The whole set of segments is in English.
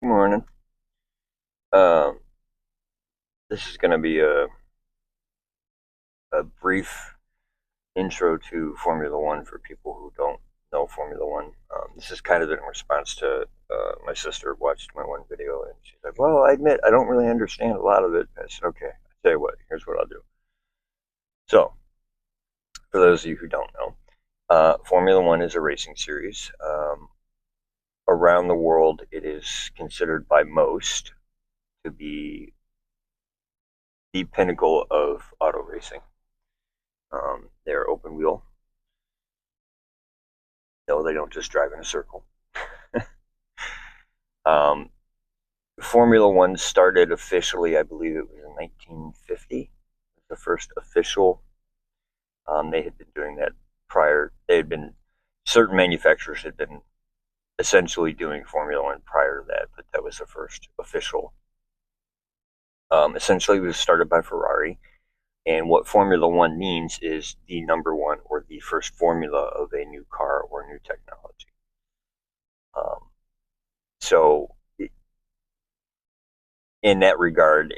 Good morning. Um, this is going to be a brief intro to Formula One for people who don't know Formula One. This is kind of in response to my sister watched my one video and she's like, "Well, I admit I don't really understand a lot of it." I said, "Okay, I'll tell you what. Here's what I'll do." So, for those of you who don't know, Formula One is a racing series. Around the world, it is considered by most to be the pinnacle of auto racing. They're open wheel. No, they don't just drive in a circle. Um, Formula One started officially, I believe it was in 1950. The first official. They had been doing that prior. They had been certain manufacturers had been essentially doing Formula One prior to that, but that was the first official. Essentially, it was started by Ferrari, and what Formula One means is the number one or the first formula of a new car or new technology. Um, so in that regard,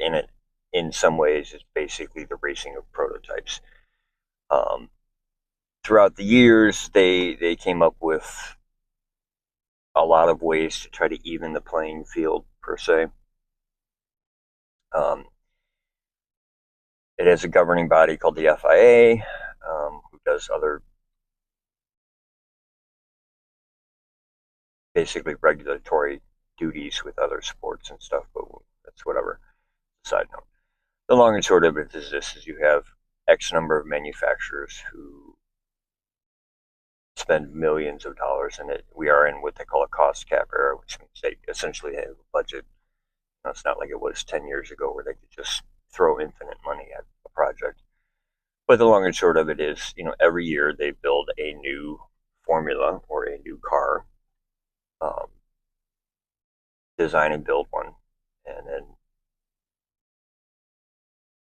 in some ways, it's basically the racing of prototypes. Um, Throughout the years, they came up with a lot of ways to try to even the playing field per se. Um, it has a governing body called the FIA, who does other basically regulatory duties with other sports and stuff, but that's whatever. Side note. The long and short of it is this: is you have X number of manufacturers who spend millions of dollars in it. We are in what they call a cost cap era, which means they essentially have a budget. It's not like it was 10 years ago where they could just throw infinite money at a project. But the long and short of it is, every year they build a new formula or a new car, um, design and build one. And then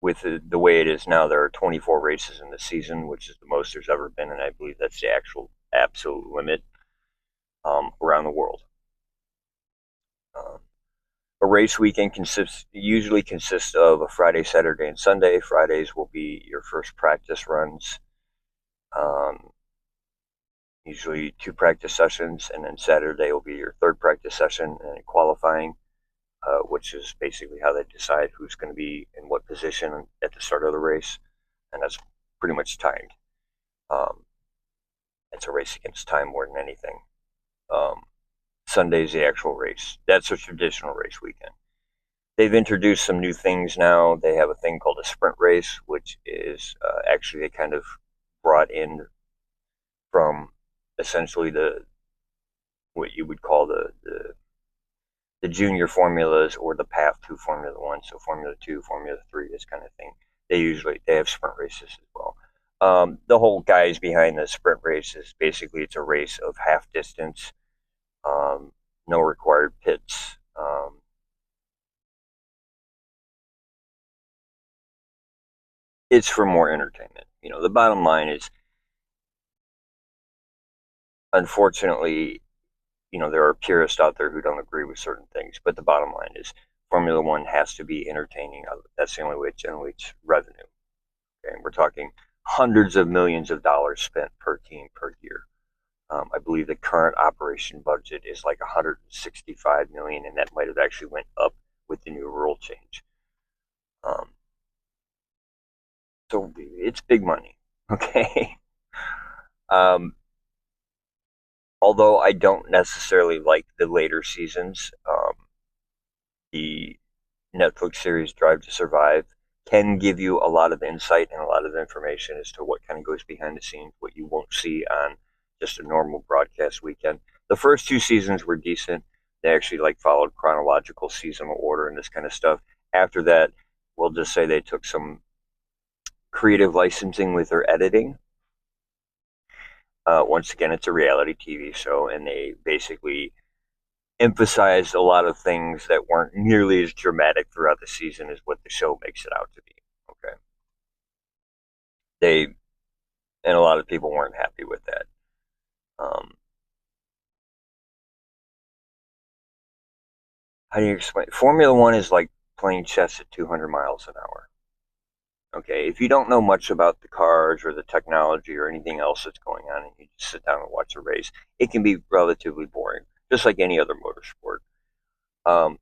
with the way it is now, there are 24 races in the season, which is the most there's ever been. And I believe that's the actual absolute limit around the world. Um, a race weekend usually consists of a Friday, Saturday, and Sunday. Fridays will be your first practice runs, um, usually two practice sessions, and then Saturday will be your third practice session and qualifying, which is basically how they decide who's going to be in what position at the start of the race, and that's pretty much timed. Um, it's a race against time more than anything. Um, Sunday's the actual race. That's a traditional race weekend. They've introduced some new things now. They have a thing called a sprint race, which is actually they kind of brought in from essentially the what you would call the junior formulas or the path to Formula One. So Formula Two, Formula Three, this kind of thing. They have sprint races as well. The whole guys behind the sprint race is basically it's a race of half distance, um, no required pits. It's for more entertainment. The bottom line is, unfortunately, there are purists out there who don't agree with certain things, but the bottom line is Formula One has to be entertaining. That's the only way it generates revenue. Okay, and we're talking hundreds of millions of dollars spent per team per year. I believe the current operation budget is like 165 million, and that might have actually went up with the new rule change. Um, so it's big money. Okay. um, Although I don't necessarily like the later seasons, the Netflix series Drive to Survive can give you a lot of insight and a lot of information as to what kind of goes behind the scenes, what you won't see on just a normal broadcast weekend. The first two seasons were decent. They actually followed chronological seasonal order and this kind of stuff. After that, we'll just say they took some creative licensing with their editing. Once again, it's a reality TV show, and they basically emphasized a lot of things that weren't nearly as dramatic throughout the season as what the show makes it out to be. Okay. They and a lot of people weren't happy with that. Um, how do you explain? Formula One is like playing chess at 200 miles an hour. Okay, if you don't know much about the cars or the technology or anything else that's going on, and you just sit down and watch a race, it can be relatively boring, just like any other motorsport. Um,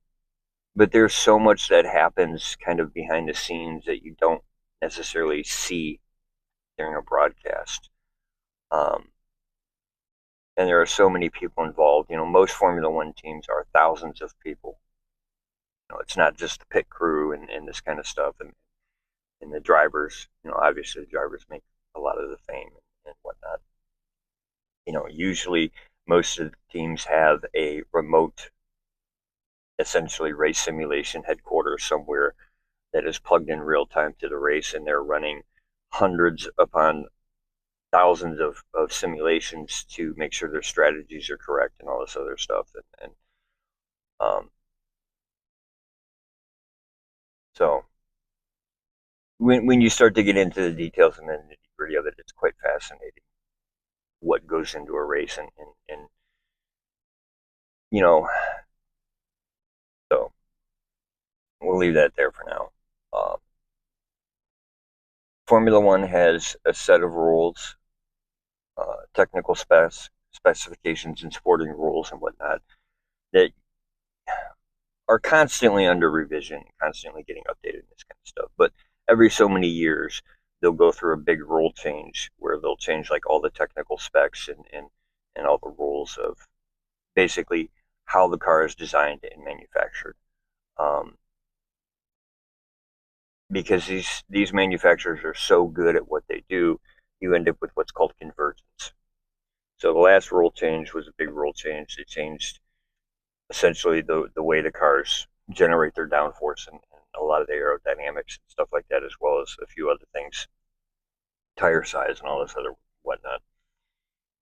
but there's so much that happens kind of behind the scenes that you don't necessarily see during a broadcast. Um, and there are so many people involved. Most Formula One teams are thousands of people. It's not just the pit crew and this kind of stuff, and the drivers. Obviously the drivers make a lot of the fame and whatnot. Usually most of the teams have a remote, essentially race simulation headquarters somewhere that is plugged in real time to the race, and they're running hundreds upon thousands of simulations to make sure their strategies are correct and all this other stuff. And um, so when you start to get into the details and the nitty gritty of it, it's quite fascinating what goes into a race, and you know, so we'll leave that there for now. Formula One has a set of rules, technical specifications, and sporting rules and whatnot that are constantly under revision, constantly getting updated, and this kind of stuff. But every so many years, they'll go through a big rule change where they'll change like all the technical specs and all the rules of basically how the car is designed and manufactured. Um, because these manufacturers are so good at what they do, you end up with what's called convergence. So the last rule change was a big rule change. It changed essentially the way the cars generate their downforce and a lot of the aerodynamics and stuff like that, as well as a few other things, tire size and all this other whatnot.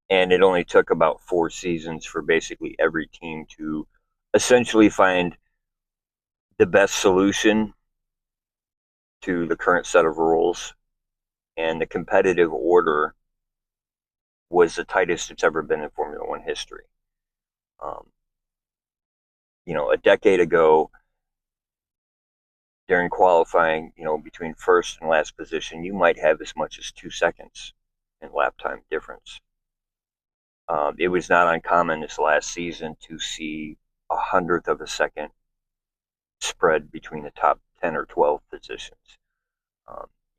And it only took about 4 seasons for basically every team to essentially find the best solution to the current set of rules, and the competitive order was the tightest it's ever been in Formula One history. Um, a decade ago, during qualifying, between first and last position, you might have as much as 2 seconds in lap time difference. It was not uncommon this last season to see 100th of a second spread between the top 10 or 12 positions.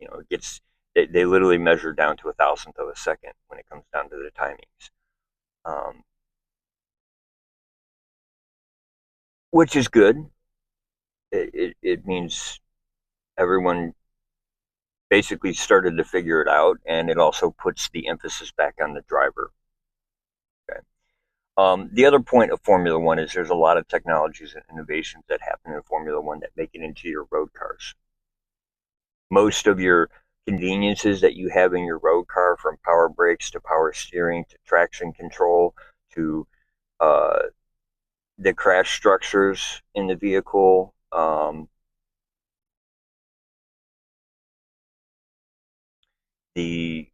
It gets they literally measure down to 1,000th of a second when it comes down to the timings, which is good. It means everyone basically started to figure it out, and it also puts the emphasis back on the driver. Okay. The other point of Formula One is there's a lot of technologies and innovations that happen in Formula One that make it into your road cars. Most of your conveniences that you have in your road car, from power brakes to power steering to traction control to the crash structures in the vehicle, the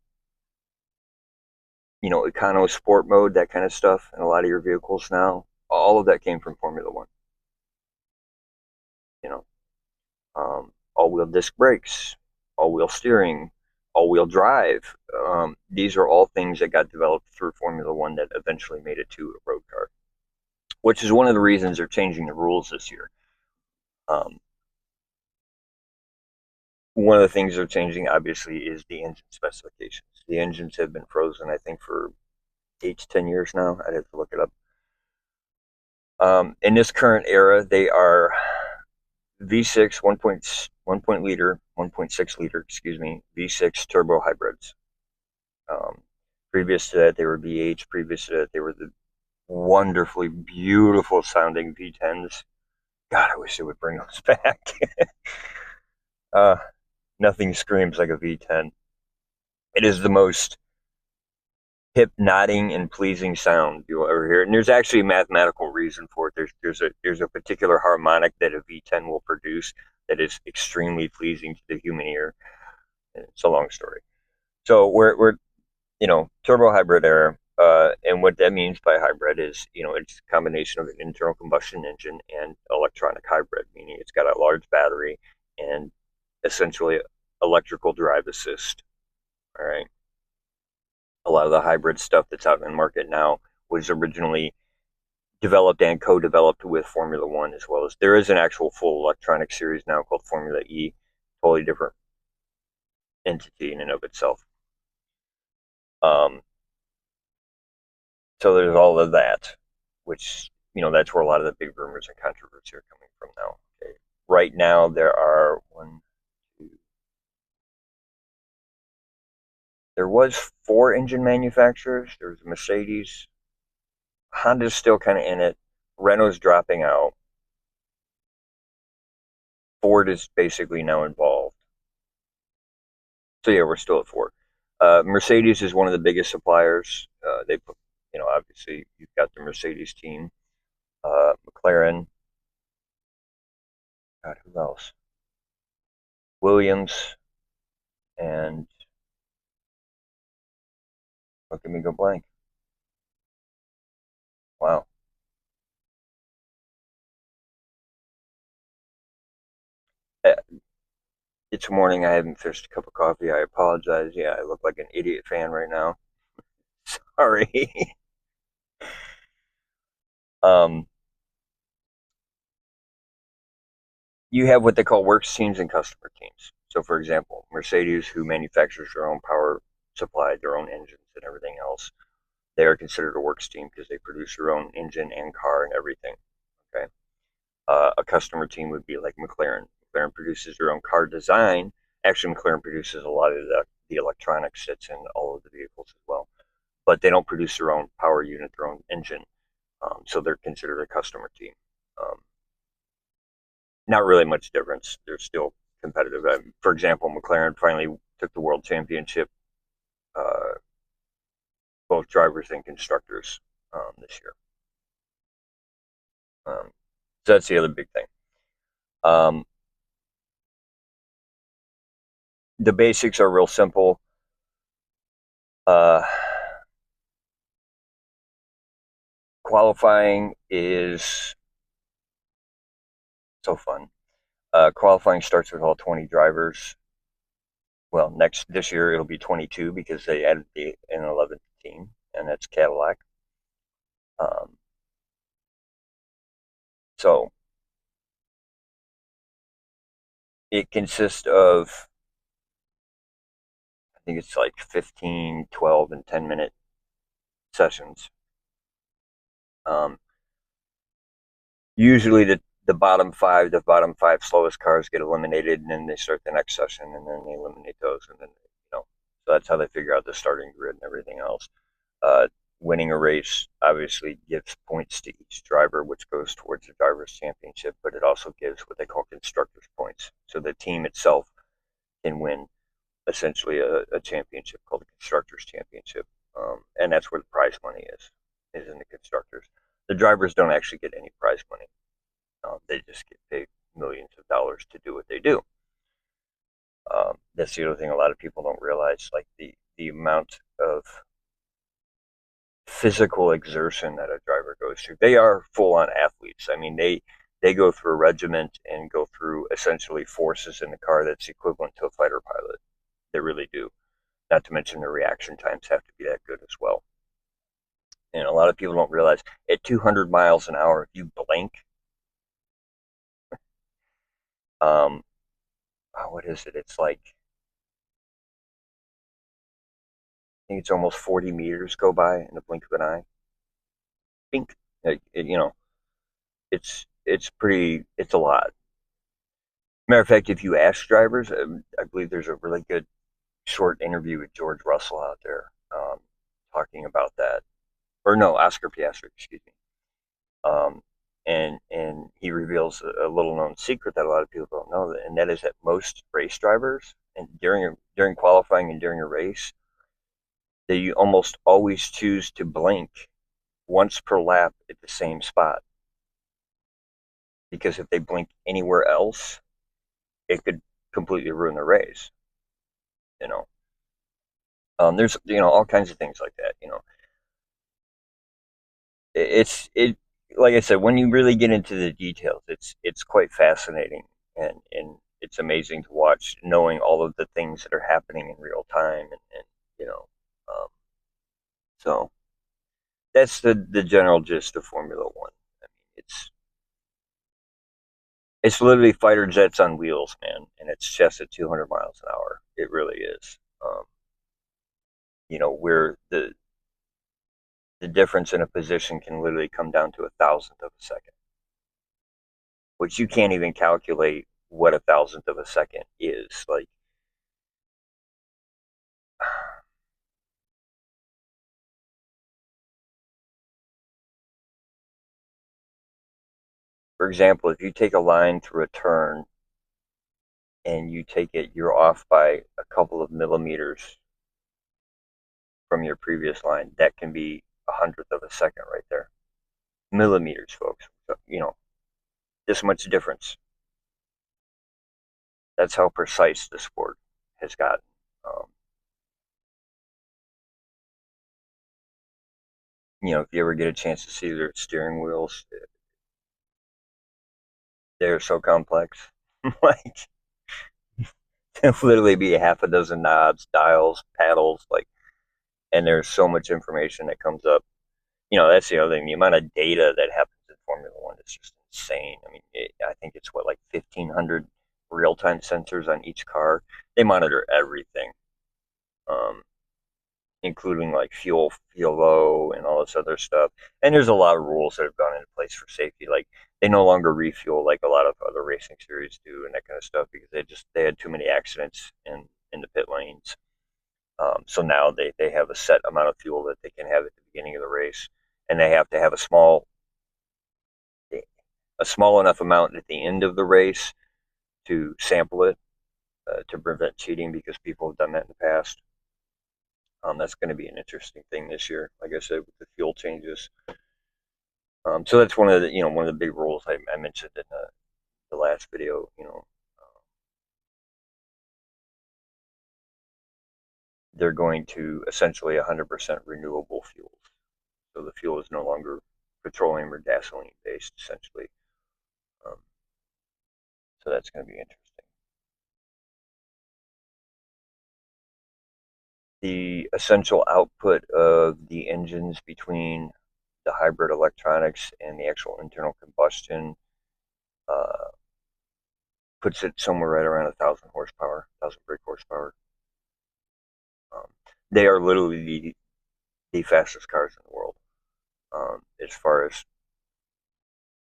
econo sport mode, that kind of stuff in a lot of your vehicles now. All of that came from Formula One. You know, all-wheel disc brakes, all-wheel steering, all-wheel drive. These are all things that got developed through Formula One that eventually made it to a road car, which is one of the reasons they're changing the rules this year. One of the things they're changing, obviously, is the engine specifications. The engines have been frozen, I think, for 8 to 10 years now. I'd have to look it up. In this current era, they are V6 1.6 liter, V6 turbo hybrids. Previous to that, they were V8. Previous to that, they were the wonderfully beautiful sounding V10s. God, I wish they would bring those back. Nothing screams like a V10. It is the most hip nodding and pleasing sound you'll ever hear. And there's actually a mathematical reason for it. There's a particular harmonic that a V10 will produce that is extremely pleasing to the human ear. It's a long story. So we're turbo hybrid era. And what that means by hybrid is, it's a combination of an internal combustion engine and electronic hybrid, meaning it's got a large battery and essentially electrical drive assist. All right. A lot of the hybrid stuff that's out in the market now was originally developed and co-developed with Formula One, as well as there is an actual full electronic series now called Formula E, totally different entity in and of itself. Um, so there's all of that, which that's where a lot of the big rumors and controversy are coming from now. Okay. Right now there are there was 4 engine manufacturers. There's Mercedes, Honda's still kind of in it, Renault's dropping out, Ford is basically now involved. So yeah, we're still at 4. Mercedes is one of the biggest suppliers. They put, obviously you've got the Mercedes team, McLaren. God, who else? Williams, and look at me go blank. Wow. Uh, It's morning. I haven't finished a cup of coffee. I apologize. Yeah, I look like an idiot fan right now. Sorry. um, you have what they call works teams and customer teams. So, for example, Mercedes, who manufactures their own power supply, their own engines and everything else, they are considered a works team because they produce their own engine and car and everything. Okay. A customer team would be like McLaren. McLaren produces their own car design. Actually, McLaren produces a lot of the electronics that's in all of the vehicles as well, but they don't produce their own power unit, their own engine. So they're considered a customer team. Um, Not really much difference. They're still competitive. For example, McLaren finally took the world championship, uh, both drivers and constructors, this year. So that's the other big thing. Um, the basics are real simple. Uh, Qualifying is so fun. Qualifying starts with all 20 drivers. Well, this year it'll be 22 because they added an 11th team, and that's Cadillac. Um, so it consists of, I think it's like 15, 12, and 10-minute sessions. Um, Usually the bottom five slowest cars get eliminated, and then they start the next session, and then they eliminate those, and then so that's how they figure out the starting grid and everything else. Uh, Winning a race obviously gives points to each driver, which goes towards the drivers' championship, but it also gives what they call constructors' points. So the team itself can win essentially a championship called the constructors' championship, and that's where the prize money is in the constructors. The drivers don't actually get any prize money. They just get paid millions of dollars to do what they do. That's the other thing a lot of people don't realize, like the amount of physical exertion that a driver goes through. They are full on athletes. I mean, they go through a regiment and go through essentially forces in the car that's equivalent to a fighter pilot. They really do. Not to mention the reaction times have to be that good as well. And a lot of people don't realize at 200 miles an hour, if you blink, um, what is it? It's like, I think it's almost 40 meters go by in the blink of an eye. Pink. Like, it's a lot. Matter of fact, if you ask drivers, I believe there's a really good short interview with George Russell out there, talking about that. Or no, Oscar Piastri, excuse me. And he reveals a little known secret that a lot of people don't know, and that is that most race drivers, and during qualifying and during a race, they almost always choose to blink once per lap at the same spot, because if they blink anywhere else, it could completely ruin the race. You know, there's all kinds of things like that. it like I said, when you really get into the details, it's quite fascinating, and it's amazing to watch, knowing all of the things that are happening in real time, and you know, um, so that's the general gist of Formula One. I mean, it's literally fighter jets on wheels, man, and it's just at 200 miles an hour. It really is. Where the difference in a position can literally come down to a thousandth of a second, which you can't even calculate what a thousandth of a second is. Like, for example, if you take a line through a turn and you're off by a couple of millimeters from your previous line, that can be a hundredth of a second right there. Millimeters, folks. So, this much difference. That's how precise the sport has gotten. Um, if you ever get a chance to see their steering wheels, they're so complex. Like, there'll literally be half a dozen knobs, dials, paddles, like, and there's so much information that comes up. That's the other thing. The amount of data that happens in Formula One is just insane. I mean, I think it's what, like 1,500 real-time sensors on each car. They monitor everything, um, including like fuel low, and all this other stuff. And there's a lot of rules that have gone into place for safety. Like, they no longer refuel like a lot of other racing series do, and that kind of stuff, because they had too many accidents in the pit lanes. So now they have a set amount of fuel that they can have at the beginning of the race, and they have to have a small enough amount at the end of the race to sample it, to prevent cheating, because people have done that in the past. That's going to be an interesting thing this year, like I said, with the fuel changes. So that's one of the big rules I mentioned in the last video. They're going to essentially 100% renewable fuels. So the fuel is no longer petroleum or gasoline based, essentially. Um, so that's going to be interesting. The essential output of the engines between the hybrid electronics and the actual internal combustion uh, puts it somewhere right around 1,000 horsepower, 1,000 brake horsepower. Um, they are literally the fastest cars in the world, as far as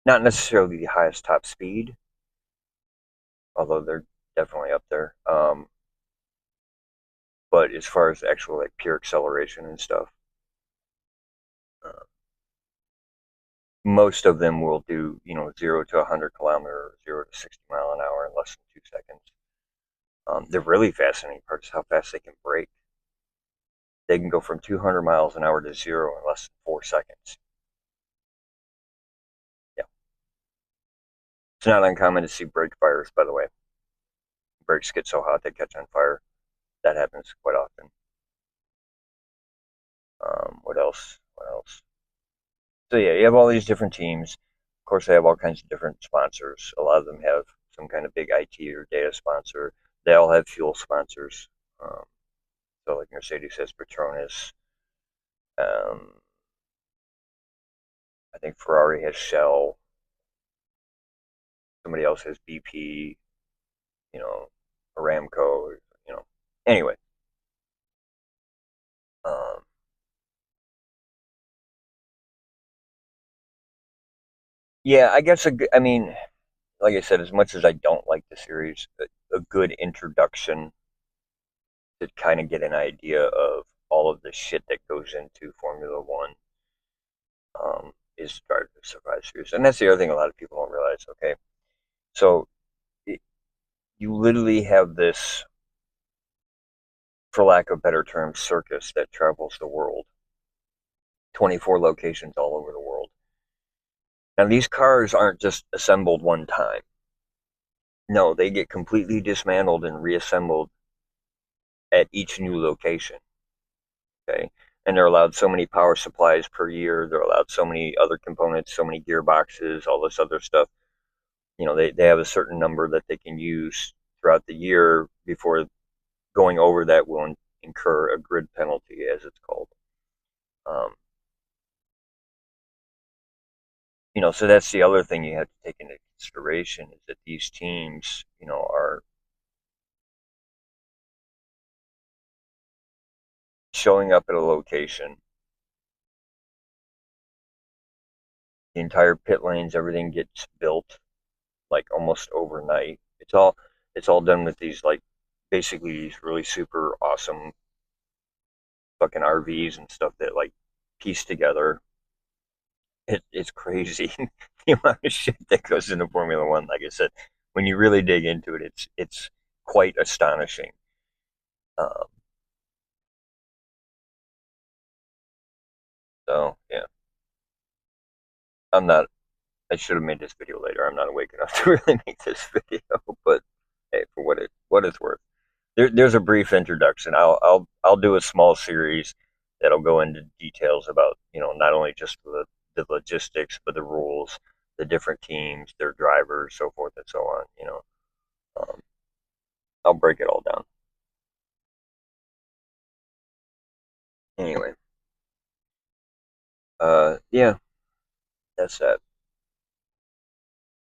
not necessarily the highest top speed, although they're definitely up there. But as far as actual like pure acceleration and stuff, uh, most of them will do 0 to 100 kilometer, 0 to 60 mile an hour in less than 2 seconds. The really fascinating part is how fast they can brake. They can go from 200 miles an hour to zero in less than 4 seconds. Yeah, it's not uncommon to see brake fires. By the way, brakes get so hot they catch on fire. That happens quite often. What else? What else? So yeah, you have all these different teams. Of course, they have all kinds of different sponsors. A lot of them have some kind of big IT or data sponsor. They all have fuel sponsors. Um, so like Mercedes has Petronas. Um, I think Ferrari has Shell. Somebody else has BP. You know, Aramco. You know. Anyway, um, yeah, I guess I mean, like I said, as much as I don't like the series, a good introduction to kind of get an idea of all of the shit that goes into Formula One, is Drive to Survive series. And that's the other thing a lot of people don't realize. Okay, so it, you literally have this, for lack of better term, circus that travels the world, 24 locations all over the world. Now, these cars aren't just assembled one time. No, they get completely dismantled and reassembled at each new location. Okay, and they're allowed so many power supplies per year. They're allowed so many other components, so many gearboxes, all this other stuff. They have a certain number that they can use throughout the year before going over that will incur a grid penalty, as it's called. Um, so that's the other thing you have to take into consideration is that these teams, are showing up at a location. The entire pit lanes, everything gets built like almost overnight. It's all done with these like basically these really super awesome fucking RVs and stuff that like piece together. It's crazy the amount of shit that goes into Formula One. Like I said, when you really dig into it, it's quite astonishing. Um, so yeah, I'm not. I should have made this video later. I'm not awake enough to really make this video, but hey, for what it's worth. There's a brief introduction. I'll do a small series that'll go into details about not only just the logistics but the rules, the different teams, their drivers, so forth and so on. Um, I'll break it all down. Anyway, yeah, that's that.